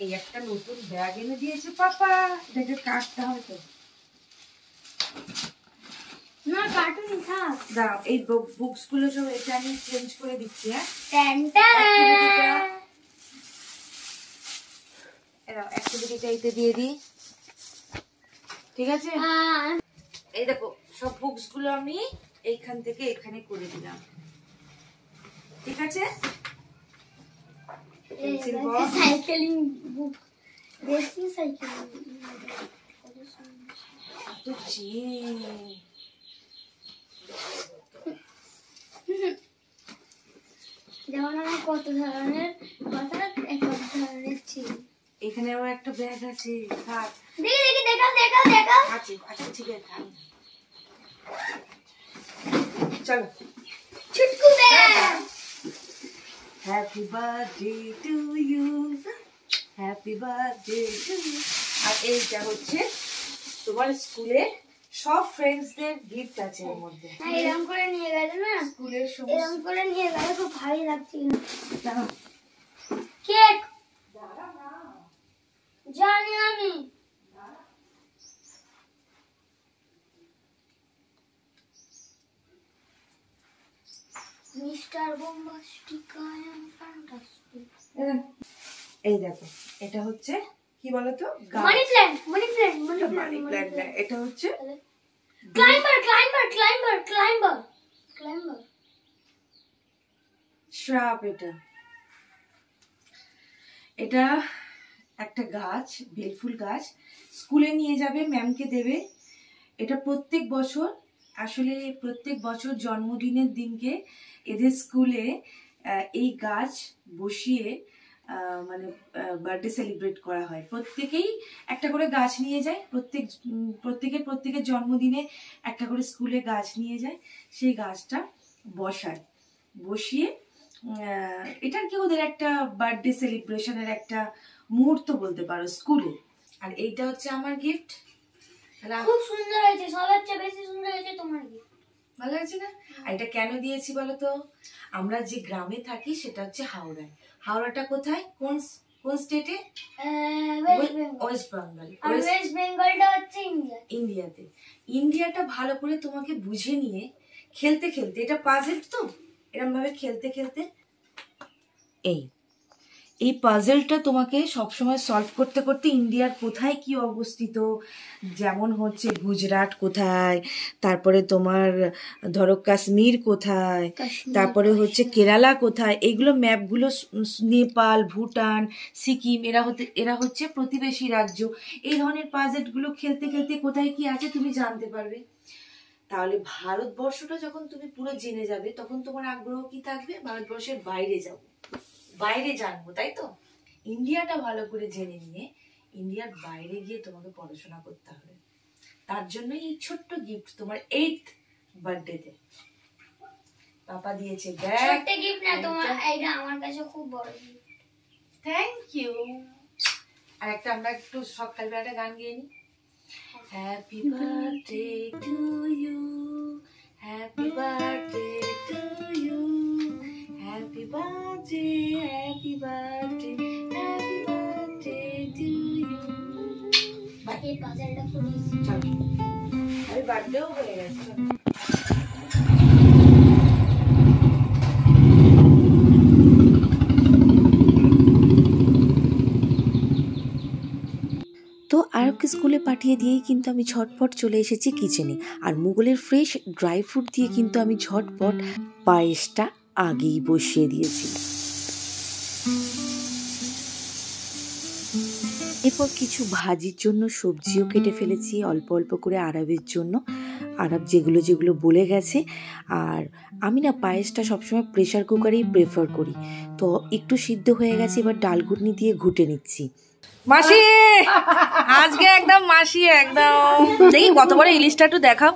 এই একটা নতুন ব্যাগ এনে দিয়েছে পাপা, এটাকে কাটতে হবে তো। না কার্টুন থাক, দাও এই বুকস গুলো সব এটা আমি চেঞ্জ করে দিচ্ছি। অ্যাক্টিভিটিটা এতে দিয়ে দিই, ঠিক আছে? এই দেখো সব বুকস গুলো আমি এইখান থেকে এখানে করে দিলাম, ঠিক আছে? সাইকেলিং বুক, রেসিং সাইকেলিং। যেমন আমার কত ধরনের কথা, কত ধরনের ছিল। এখানে আবার একটা ব্যাগ আছে, থাক দেখি দেখি, দেখাও দেখাও দেখাও। আছে, আচ্ছা ঠিক আছে, চলো। Chutku bag. Happy birthday to you, happy birthday to you. আর এইটা হচ্ছে তোমার স্কুলে সব ফ্রেন্ডসদের গিফট আছে এর মধ্যে। এরকম করে নিয়ে গেলে না, স্কুলের এরকম করে নিয়ে গেলে খুব ভালো লাগছিল। কেক জানি আমি। Mister bombastic I am fantastic. এই দেখো, এটা হচ্ছে কি বলতো, money plant, money plant, money plant. এটা হচ্ছে climber, climber, climber, climber, climber shrub. এটা একটা গাছ, বেলফুল গাছ। স্কুলে নিয়ে যাবে, ম্যামকে দেবে। এটা প্রত্যেক বছর, আসলে প্রত্যেক বছর জন্মদিনের দিনকে এদের স্কুলে এই গাছ বসিয়ে মানে বার্থডে সেলিব্রেট করা হয়। প্রত্যেকেই একটা করে গাছ নিয়ে যায়, প্রত্যেকের জন্মদিনে একটা করে স্কুলে গাছ নিয়ে যায়, সেই গাছটা বসিয়ে এটা কি ওদের একটা বার্থডে সেলিব্রেশনের একটা মুহূর্ত বলতে পারো স্কুলে। আর এইটা হচ্ছে আমার গিফট। খুব সুন্দর হয়েছে, সবার চেয়ে বেশি সুন্দর হয়েছে তোমার গিফট। ভালো হয়েছে না? আর এটা কেন দিয়েছি বলো তো? আমরা যে গ্রামে থাকি সেটা হচ্ছে হাওড়ায়। হাওড়াটা কোথায়, কোন স্টেটে? ওয়েস্ট বেঙ্গল। আর ওয়েস্ট বেঙ্গলটা হচ্ছে ইন্ডিয়াতে। ইন্ডিয়াটা ভালো করে তোমাকে বুঝে নিয়ে খেলতে খেলতে, এটা পাজেল তো, এরকম ভাবে খেলতে খেলতে এই পাজেলটা তোমাকে সবসময় সলভ করতে করতে ইন্ডিয়ার কোথায় কি অবস্থিত, যেমন হচ্ছে গুজরাট কোথায়, তারপরে তোমার ধরো কাশ্মীর কোথায়, তারপরে হচ্ছে কেরালা কোথায়, এইগুলো ম্যাপগুলো, নেপাল, ভুটান, সিকিম, এরা হচ্ছে প্রতিবেশী রাজ্য। এই ধরনের পাজেলগুলো খেলতে খেলতে কোথায় কি আছে তুমি জানতে পারবে। তাহলে ভারতবর্ষটা যখন তুমি পুরো জেনে যাবে, তখন তোমার আগ্রহ কি থাকবে? ভারতবর্ষের বাইরে জানবো, তাই তো? ইন্ডিয়াটা ভালো করে জেনে নিয়ে ইন্ডিয়ার বাইরে গিয়ে তোমাকে পড়াশোনা করতে হবে। তার জন্যই এই ছোট্ট গিফট তোমার 8th বার্থডেতে পাপা দিয়েছে ব্যাগ। ছোট্ট গিফট না তোমার, এটা আমার কাছে খুব বড় গিফট। Thank you. আর একটা আমরা একটু সকালবেলা একটা গান গেয়ে নিই। Happy birthday to you, happy birthday to you, happy birthday, happy birthday, happy birthday to you. এই পাজলটা খুলি। চলো, হ্যাপি বার্থডেও হয়ে গেছে। তো আরবকে স্কুলে পাঠিয়ে দিয়েই কিন্তু আমি ঝটপট চলে এসেছি কিচেনে। আর মুগলের ফ্রেশ ড্রাই ফ্রুট দিয়ে কিন্তু আমি ঝটপট পায়েসটা আগেই বসিয়ে দিয়েছি। এরপর কিছু ভাজির জন্য সবজিও কেটে ফেলেছি অল্প অল্প করে আরবের জন্য, আরব যেগুলো বলে গেছে। আর আমি না পায়েসটা সবসময় প্রেশার কুকারেই প্রেফার করি। তো একটু সিদ্ধ হয়ে গেছে, এবার ডাল ঘুটনি দিয়ে ঘুটে নিচ্ছি। মাসি আজকে একদম মাসি একদম দেখি কত বড় ইলিশটা একটু দেখাও,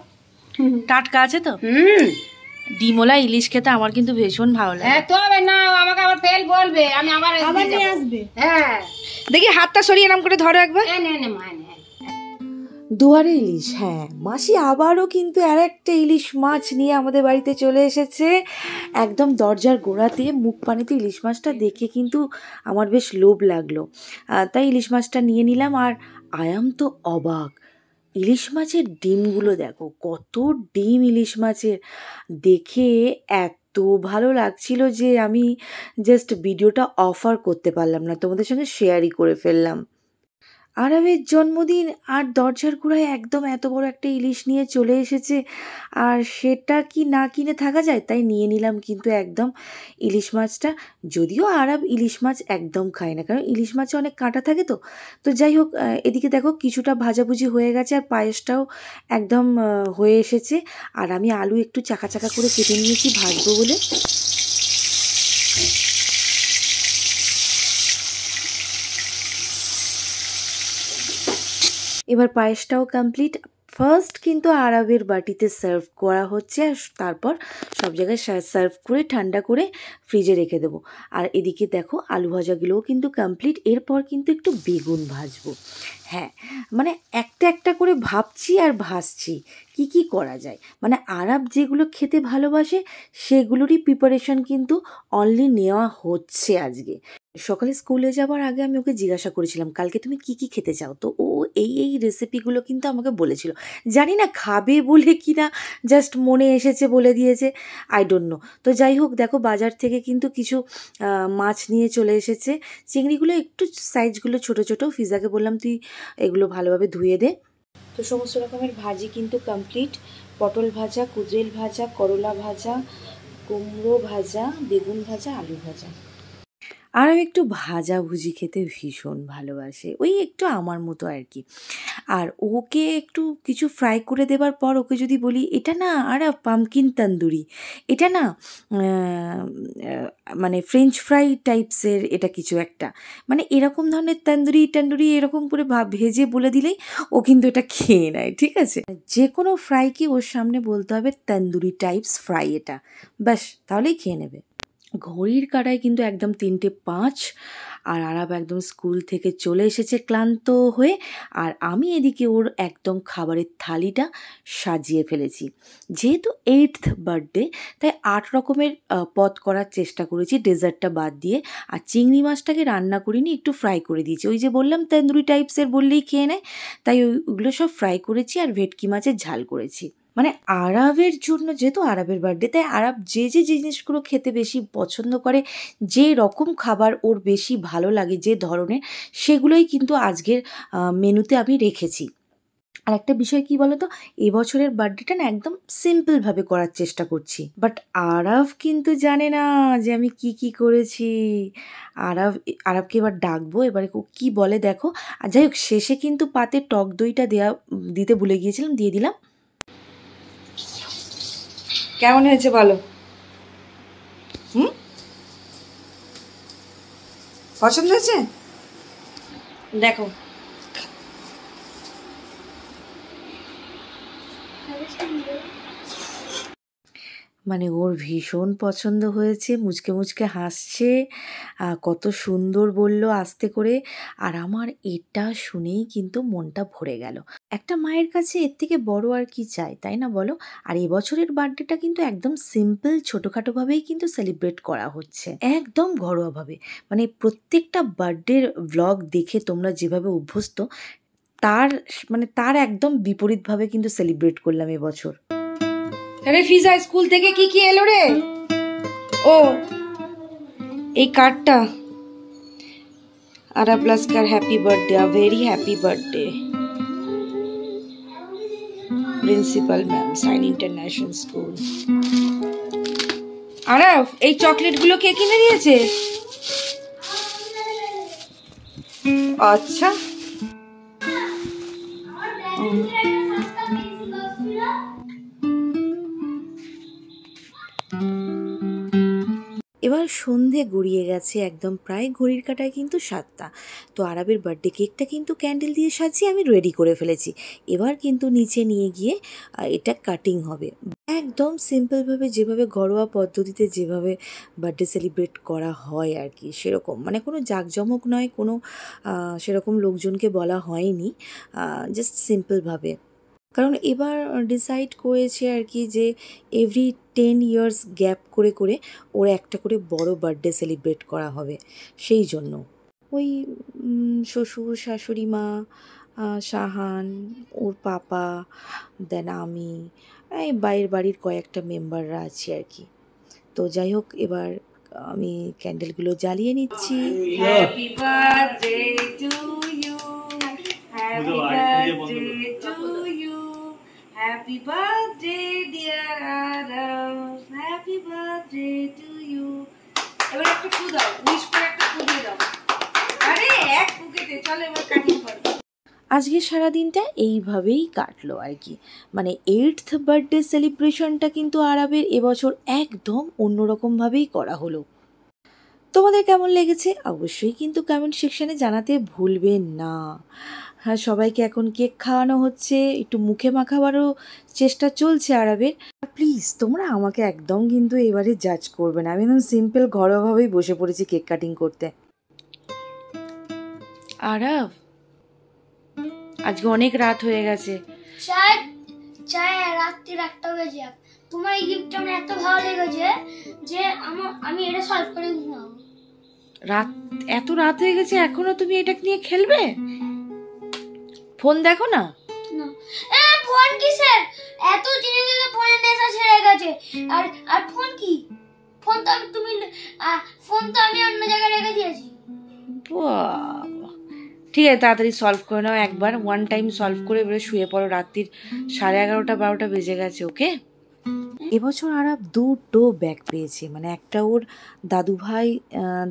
টাটকা আছে তো? ডিমোলা ইলিশ খেতে আমার কিন্তু ভীষণ ভালো লাগে। হ্যাঁ তবে না, আমাকে আবার তেল বলবে, আমি আবার নিয়ে আসবে। হ্যাঁ দেখি হাতটা সরিয়ে এরকম করে ধরো একবার। দুয়ারে ইলিশ, হ্যাঁ মাসি আবারও কিন্তু আর একটা ইলিশ মাছ নিয়ে আমাদের বাড়িতে চলে এসেছে। একদম দরজার গোড়াতে মুখ পানিতে ইলিশ মাছটা দেখে কিন্তু আমার বেশ লোভ লাগলো, তাই ইলিশ মাছটা নিয়ে নিলাম। আর আয়াম তো অবাক, ইলিশ মাছের ডিমগুলো দেখো, কত ডিম ইলিশ মাছের, দেখে এত ভালো লাগছিল যে আমি জাস্ট ভিডিওটা অফার করতে পারলাম না, তোমাদের সঙ্গে শেয়ারই করে ফেললাম। আরবের জন্মদিন আর দরজার গোড়ায় একদম এত বড় একটা ইলিশ নিয়ে চলে এসেছে, আর সেটা কি না কিনে থাকা যায়, তাই নিয়ে নিলাম কিন্তু একদম ইলিশ মাছটা। যদিও আরব ইলিশ মাছ একদম খায় না, কারণ ইলিশ মাছে অনেক কাঁটা থাকে। তো তো যাই হোক, এদিকে দেখো কিছুটা ভাজাভুজি হয়ে গেছে আর পায়েসটাও একদম হয়ে এসেছে। আর আমি আলু একটু চাকা চাকা করে কেটে নিয়েছি ভাজবো বলে। এবার পায়েসটাও কমপ্লিট। ফার্স্ট কিন্তু আরবের বাটিতে সার্ভ করা হচ্ছে, আর তারপর সব জায়গায় সার্ভ করে ঠান্ডা করে ফ্রিজে রেখে দেবো। আর এদিকে দেখো আলু ভাজাগুলোও কিন্তু কমপ্লিট। এরপর কিন্তু একটু বেগুন ভাজবো। হ্যাঁ, মানে একটা একটা করে ভাবছি আর ভাসছি কি কি করা যায়। মানে আরব যেগুলো খেতে ভালোবাসে সেগুলোরই প্রিপারেশন কিন্তু অনলি নেওয়া হচ্ছে আজকে। সকালে স্কুলে যাওয়ার আগে আমি ওকে জিজ্ঞাসা করেছিলাম কালকে তুমি কি কি খেতে চাও, তো ও এই রেসিপিগুলো কিন্তু আমাকে বলেছিল। জানি না খাবে বলে কি না জাস্ট মনে এসেছে বলে দিয়েছে, আই ডোন্ট নো। তো যাই হোক, দেখো বাজার থেকে কিন্তু কিছু মাছ নিয়ে চলে এসেছে। চিংড়িগুলো একটু সাইজগুলো ছোটো ছোটো, ফিজাকে বললাম তুই এগুলো ভালোভাবে ধুয়ে দে। তো সমস্ত রকমের ভাজি কিন্তু কমপ্লিট, পটল ভাজা, কুঁদরিল ভাজা, করলা ভাজা, কুমড়ো ভাজা, বেগুন ভাজা, আলু ভাজা। আর একটু ভাজাভুজি খেতে ভীষণ ভালোবাসে, ওই একটু আমার মতো আর কি। আর ওকে একটু কিছু ফ্রাই করে দেবার পর ওকে যদি বলি এটা না আর পামকিন তন্দুরি, এটা না মানে ফ্রেঞ্চ ফ্রাই টাইপসের এটা কিছু একটা, মানে এরকম ধরনের তন্দুরি এরকম করে ভেজে বলে দিলেই ও কিন্তু এটা খেয়ে নেয়, ঠিক আছে। যে কোনো ফ্রাইকে ওর সামনে বলতে হবে তন্দুরি টাইপস ফ্রাই এটা, ব্যাস তাহলেই খেয়ে নেবে। ঘড়ির কাঁটায় কিন্তু একদম 3:05, আর আরব একদম স্কুল থেকে চলে এসেছে ক্লান্ত হয়ে। আর আমি এদিকে ওর একদম খাবারের থালিটা সাজিয়ে ফেলেছি। যেহেতু 8th বার্থডে, তাই 8 রকমের পদ করার চেষ্টা করেছি ডেজার্টটা বাদ দিয়ে। আর চিংড়ি মাছটাকে রান্না করিনি, একটু ফ্রাই করে দিয়েছি। ওই যে বললাম তন্দুরি টাইপসের বললেই খেয়ে নেয়, তাই ওইগুলো সব ফ্রাই করেছি আর ভেটকি মাছের ঝাল করেছি। মানে আরবের জন্য, যেহেতু আরবের বার্থডে, তাই আরব যে জিনিসগুলো খেতে বেশি পছন্দ করে, যে রকম খাবার ওর বেশি ভালো লাগে, যে ধরনের, সেগুলোই কিন্তু আজকের মেনুতে আমি রেখেছি। আর একটা বিষয় কি বলতো, এবছরের বার্থডেটা না একদম সিম্পলভাবে করার চেষ্টা করছি। বাট আরব কিন্তু জানে না যে আমি কি কি করেছি। আরবকে এবার ডাকবো, এবারে কি বলে দেখো। আর যাই হোক, শেষে কিন্তু পাতে টক দইটা দিতে ভুলে গিয়েছিলাম, দিয়ে দিলাম। কেমন হয়েছে বলো? পছন্দ হয়েছে? দেখো মানে ওর ভীষণ পছন্দ হয়েছে, মুচকে মুচকে হাসছে, কত সুন্দর বলল আস্তে করে। আর আমার এটা শুনেই কিন্তু মনটা ভরে গেল। একটা মায়ের কাছে এর থেকে বড় আর কি চাই, তাই না বলো? আর এবছরের বার্থডেটা কিন্তু একদম সিম্পল ছোটোখাটোভাবেই কিন্তু সেলিব্রেট করা হচ্ছে, একদম ঘরোয়াভাবে। মানে প্রত্যেকটা বার্থডের ভ্লগ দেখে তোমরা যেভাবে অভ্যস্ত, তার একদম বিপরীতভাবে কিন্তু সেলিব্রেট করলাম এবছর। আরে ফিজা, স্কুল থেকে কি কি এলো রে? ও এই কার্ডটা, Arab Laskar happy birthday, a very happy birthday, principal ma'am, Sign International School. Arab, এই চকলেটগুলো কে কিনে দিয়েছে? আচ্ছা, এবার সন্ধে গড়িয়ে গেছে। আছে একদম প্রায় ঘড়ির কাঁটায় কিন্তু 7টা। তো আরবের বার্থডে কেকটা কিন্তু ক্যান্ডেল দিয়ে সাজিয়ে আমি রেডি করে ফেলেছি। এবার কিন্তু নিচে নিয়ে গিয়ে এটা কাটিং হবে একদম সিম্পলভাবে, যেভাবে ঘরোয়া পদ্ধতিতে যেভাবে বার্থডে সেলিব্রেট করা হয় আর কি, সেরকম মানে কোনো জাঁকজমক নয়, কোনো সেরকম লোকজনকে বলা হয়নি, জাস্ট সিম্পলভাবে। কারণ এবার ডিসাইড করেছে আর কি যে এভরি 10 ইয়ার্স গ্যাপ করে করে ওর একটা করে বড় বার্থডে সেলিব্রেট করা হবে। সেই জন্য ওই শ্বশুর শাশুড়ি মা, শাহান, ওর পাপা, দেন আমি, এই বাইরের বাড়ির কয়েকটা মেম্বাররা আছি আর কি। তো যাই হোক, এবার আমি ক্যান্ডেলগুলো জ্বালিয়ে নিচ্ছি। Happy birthday to you, happy birthday to you, happy birthday dear Arav, happy birthday to you. এবার একটা ফু দাও, উইশ করে একটা ফু দিয়ে দাও। আরে এক ফুকেতে, চলো এবার কাটিং করো। আজকে সারাদিনটা এইভাবেই কাটলো আর কি। মানে 8th বার্থডে সেলিব্রেশনটা কিন্তু আরবের এবছর একদম অন্যরকমভাবেই করা হলো। তোমাদের কেমন লেগেছে অবশ্যই কিন্তু কমেন্ট সেকশানে জানাতে ভুলবেন না। হ্যাঁ, সবাইকে এখন কেক খাওয়ানো হচ্ছে, একটু মুখে মাখাবারও চেষ্টা চলছে আরবের। প্লিজ তোমরা আমাকে একদম কিন্তু এবারে জাজ করবে না, আমি একদম সিম্পল ঘরোয়াভাবেই বসে পড়েছি কেক কাটিং করতে। আরব, আজকে অনেক রাত হয়ে গেছে। চাই রাত্রি 1টা বেজে যাক। তোমার এই গিফটটা আমার এত ভালো লেগেছে যে আমি এটা সলভ করে দিলাম। এত রাত হয়ে গেছে এখনো তুমি এটা নিয়ে খেলবে? ফোন দেখো না? ফোন কিসের? এত জিনিস ফোনে নেশা ছেড়ে গেছে। আর ফোন কি? ফোন তো আমি অন্য জায়গায় রেখে দিয়েছি। ঠিক আছে, তাড়াতাড়ি সলভ করে নাও একবার, ওয়ান টাইম সলভ করে এবারে শুয়ে পড়ো। রাত্রির 11:30 12টা বেজে গেছে। ওকে, এবছর আরব 2টো ব্যাগ পেয়েছে, মানে একটা ওর দাদু ভাই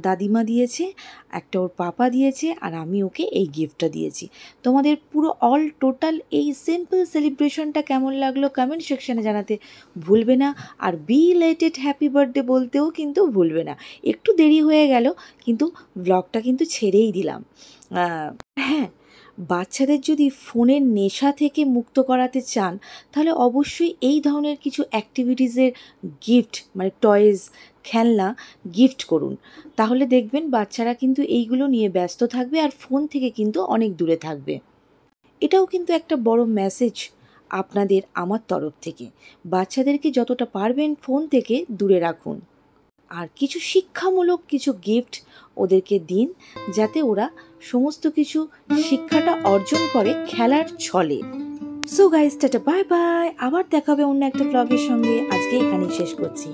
দাদিমা দিয়েছে, একটা ওর পাপা দিয়েছে, আর আমি ওকে এই গিফটটা দিয়েছি। তোমাদের পুরো অল টোটাল এই সিম্পল সেলিব্রেশনটা কেমন লাগলো কমেন্ট সেকশানে জানাতে ভুলবে না। আর বিলেটেড হ্যাপি বার্থডে বলতেও কিন্তু ভুলবে না। একটু দেরি হয়ে গেল কিন্তু ব্লগটা কিন্তু ছেড়েই দিলাম। হ্যাঁ, বাচ্চাদের যদি ফোনের নেশা থেকে মুক্ত করাতে চান তাহলে অবশ্যই এই ধরনের কিছু অ্যাক্টিভিটিসের গিফট, মানে টয়েস, খেলনা গিফট করুন। তাহলে দেখবেন বাচ্চারা কিন্তু এইগুলো নিয়ে ব্যস্ত থাকবে আর ফোন থেকে কিন্তু অনেক দূরে থাকবে। এটাও কিন্তু একটা বড় মেসেজ আপনাদের আমার তরফ থেকে। বাচ্চাদেরকে যতটা পারবেন ফোন থেকে দূরে রাখুন, আর কিছু শিক্ষামূলক কিছু গিফট ওদেরকে দিন, যাতে ওরা সমস্ত কিছু শিক্ষাটা অর্জন করে খেলার ছলে। So guys, tata, bye bye. আবার দেখা হবে অন্য একটা ব্লগের সঙ্গে। আজকে এখানেই শেষ করছি।